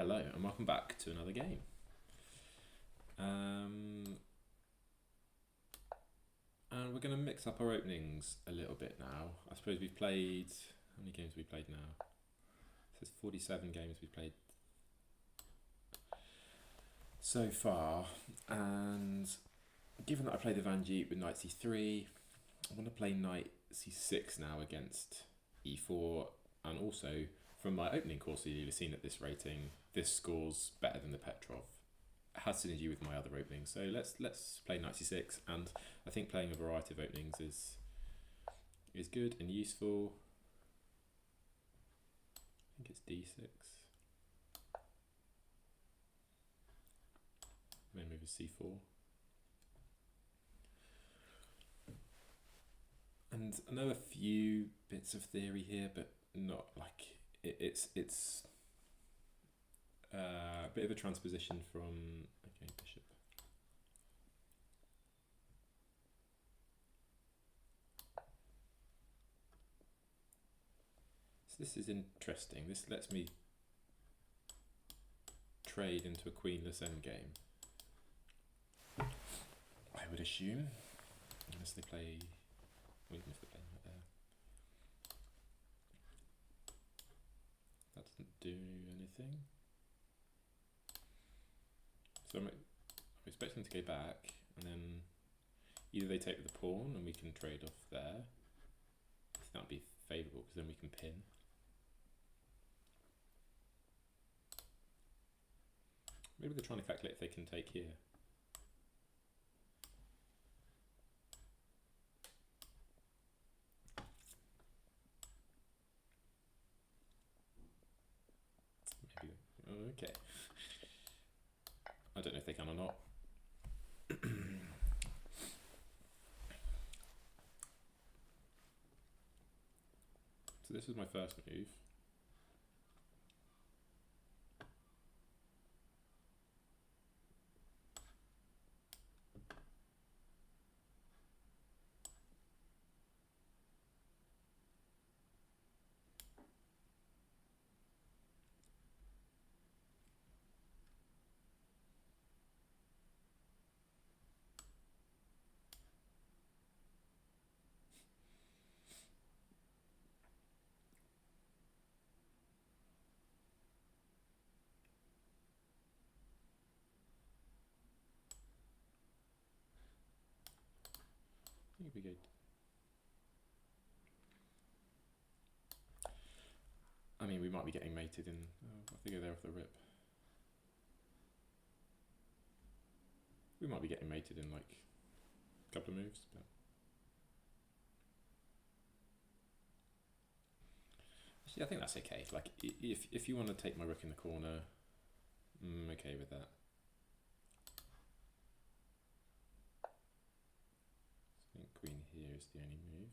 Hello and welcome back to another game. And we're going to mix up our openings a little bit now. I suppose we've played, how many games have we played now? It says 47 games we've played so far, and given that I played the Van Dijk with knight c3, I want to play knight c6 now against e4, and also from my opening course you'll have seen at this rating, this scores better than the Petrov. It has synergy with my other openings, so let's play knight c6, and I think playing a variety of openings is good and useful. I think it's d6. Then move to c4. And I know a few bits of theory here, but not like it's a bit of a transposition from, okay, bishop. So this is interesting. This lets me trade into a queenless endgame, I would assume, unless they play, well, even if they play right there. That doesn't do anything. So I'm expecting to go back, and then either they take the pawn and we can trade off there. I think that would be favourable because then we can pin. Maybe they're trying to calculate if they can take here. Maybe. Okay. I don't know if they can or not. So this was my first move. I think it'd be good. I mean, we might be getting mated in. I think they're off the rip. We might be getting mated in like a couple of moves, but actually, I think that's okay. Like, if you want to take my rook in the corner, I'm okay with that. I think queen here is the only move.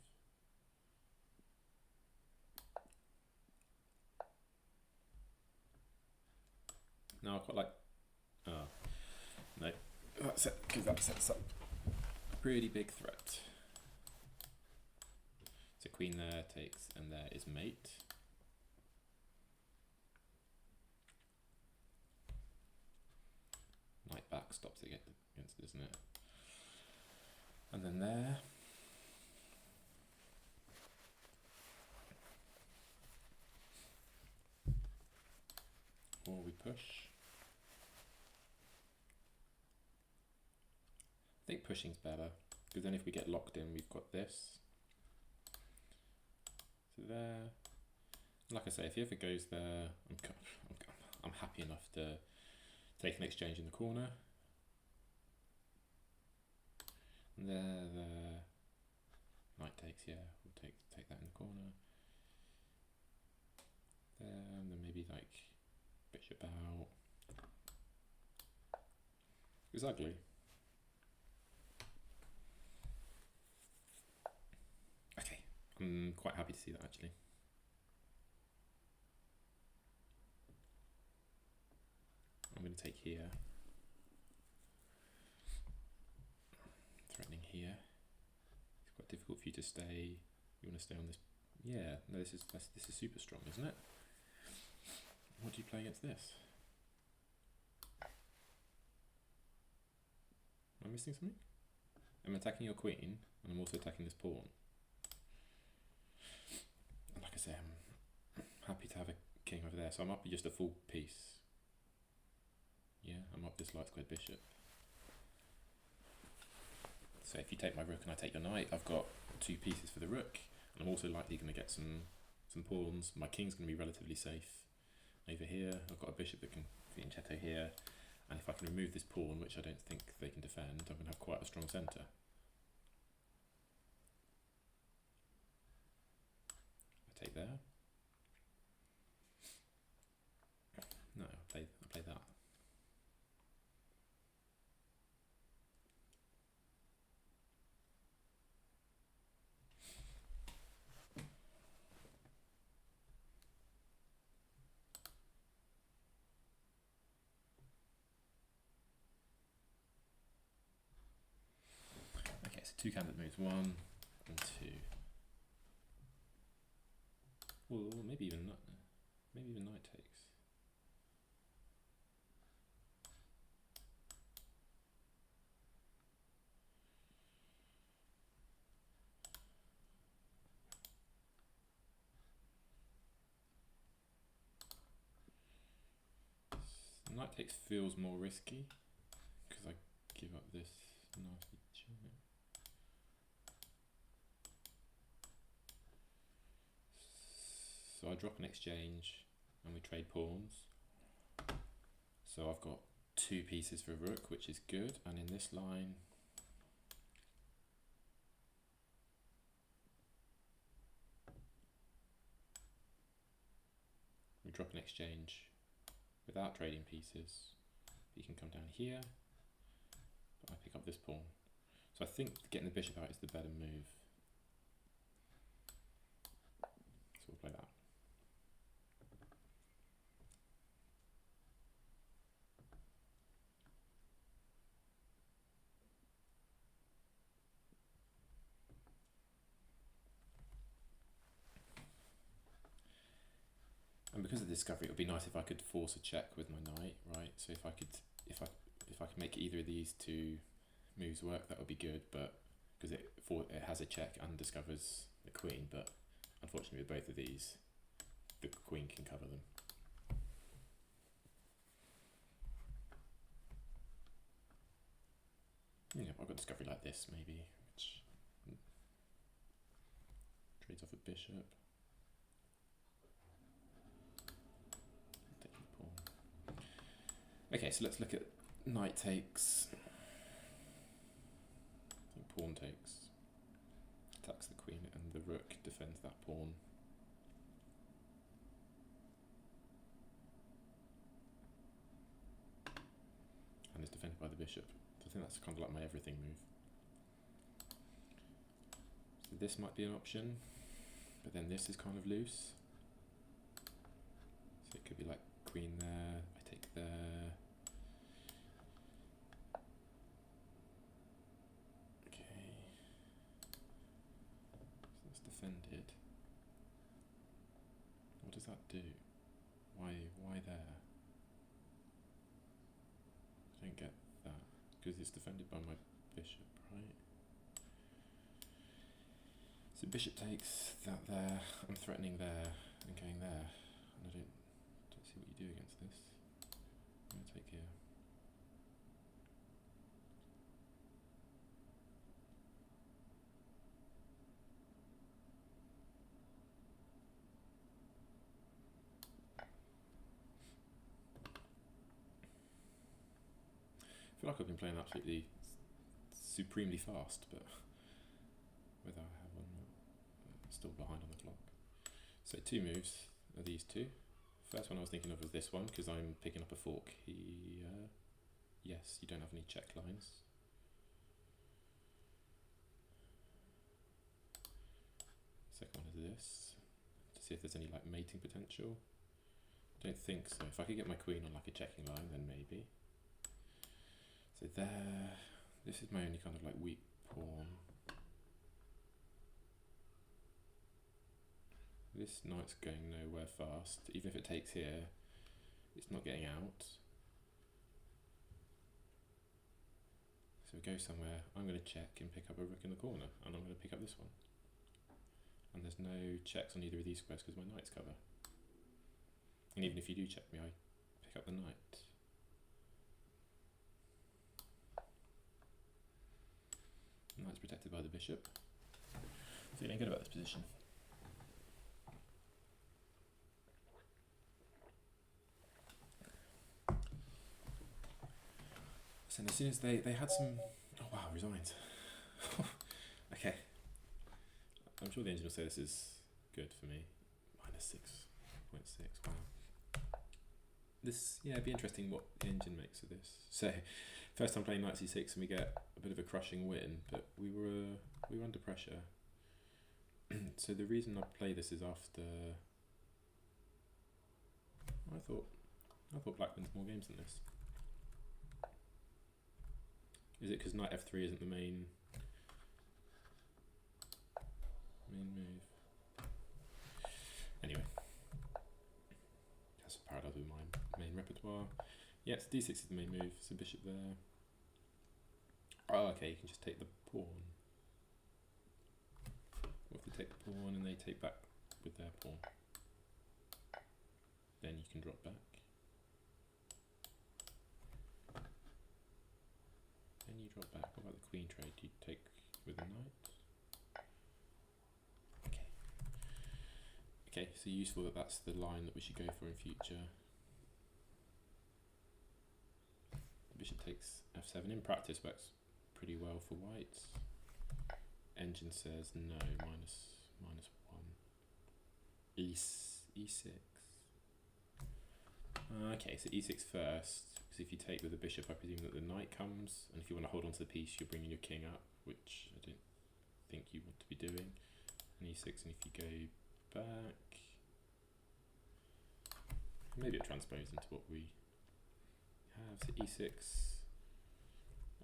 Now I quite like. Oh no, because that sets up a pretty big threat. So queen there takes, and there is mate. Knight back stops against it, isn't it? And then there. Or we push. I think pushing's better, because then if we get locked in, we've got this. So there. Like I say, if he ever goes there, I'm happy enough to take an exchange in the corner. And there. Knight takes, yeah, we'll take that in the corner. There, and then maybe like bishop out. It was ugly. Okay, I'm quite happy to see that actually. I'm going to take here. Threatening here. It's quite difficult for you to stay. You want to stay on this. Yeah, no, this is super strong, isn't it? What do you play against this? missing something? I'm attacking your queen, and I'm also attacking this pawn. Like I say, I'm happy to have a king over there, so I'm up just a full piece. Yeah, I'm up this light squared bishop. So if you take my rook and I take your knight, I've got 2 pieces for the rook, and I'm also likely going to get some pawns. My king's going to be relatively safe over here. I've got a bishop that can fianchetto here, and if I can remove this pawn, which I don't think they can defend, I'm going to have quite a strong centre. I take there. No, I play that. Okay, so 2 candidate moves, 1 and 2. Well, maybe even knight takes. Knight takes feels more risky because I give up this nasty check. So I drop an exchange and we trade pawns. So I've got 2 pieces for a rook, which is good, and in this line we drop an exchange without trading pieces. You can come down here, but I pick up this pawn. So I think getting the bishop out is the better move. So we'll play that. And because of the discovery, it would be nice if I could force a check with my knight, right? So if I could make either of these 2 moves work, that would be good. But because it has a check and discovers the queen, but unfortunately with both of these, the queen can cover them. Yeah, I've got discovery like this maybe, which trades off a bishop. Okay, so let's look at knight takes. I think pawn takes. Attacks the queen, and the rook defends that pawn. And is defended by the bishop. So I think that's kind of like my everything move. So this might be an option, but then this is kind of loose. So it could be like queen there, I take there. Okay. So that's defended. What does that do? Why there? I don't get that. Because it's defended by my bishop, right? So bishop takes that there, I'm threatening there and going there. And I don't see what you do against this. I'm going to take here. I feel like I've been playing absolutely supremely fast, but whether I have or not, still behind on the clock. So 2 moves are these 2. First one I was thinking of was this one, because I'm picking up a fork here. Yes, you don't have any check lines. Second one is this, to see if there's any like mating potential. I don't think so. If I could get my queen on like a checking line, then maybe. So there, this is my only kind of like weak pawn. This knight's going nowhere fast. Even if it takes here, it's not getting out. So So go somewhere, I'm going to check and pick up a rook in the corner, and I'm going to pick up this one. And there's no checks on either of these squares because my knight's cover. And even if you do check me, I pick up the knight. Knight's protected by the bishop. Feeling good about this position. So as soon as they had some... Oh wow, resigned. Okay. I'm sure the engine will say this is good for me. -6.6, wow. This, yeah, it'd be interesting what the engine makes of this. So, first time playing knight c6 and we get a bit of a crushing win, but we were under pressure. So the reason I play this is after... I thought black wins more games than this. Is it because knight f3 isn't the main move? Anyway, that's a parallel with my main repertoire. Yes, d6 is the main move, so bishop there. Oh, okay, you can just take the pawn. What if they take the pawn and they take back with their pawn? Then you can drop back. Then you drop back. What about the queen trade? Do you take with the knight? Okay. Okay, so useful that that's the line that we should go for in future. The bishop takes f7. In practice works pretty well for white. Engine says no, minus 1. E6. Okay, so e6 first. Because if you take with the bishop, I presume that the knight comes, and if you want to hold on to the piece, you're bringing your king up, which I don't think you want to be doing. And e6, and if you go back, maybe it transposed into what we have. So e6.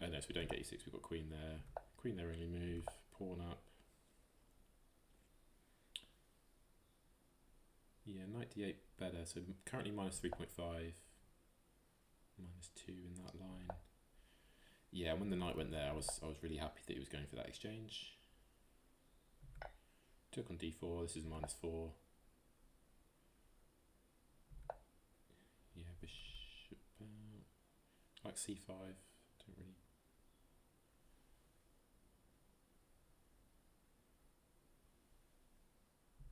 Oh no, so we don't get e6. We've got queen there. Queen there only move. Pawn up. Yeah, knight d8 better. So currently minus 3.5. Minus 2 in that line. Yeah, when the knight went there, I was really happy that he was going for that exchange. Took on d4. This is minus 4. Yeah, bishop out. Like c5. Don't really.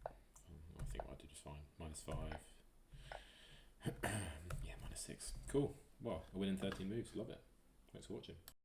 I think I did just fine. Minus 5. Yeah, minus 6. Cool. Well, a win in 13 moves. Love it. Thanks for watching.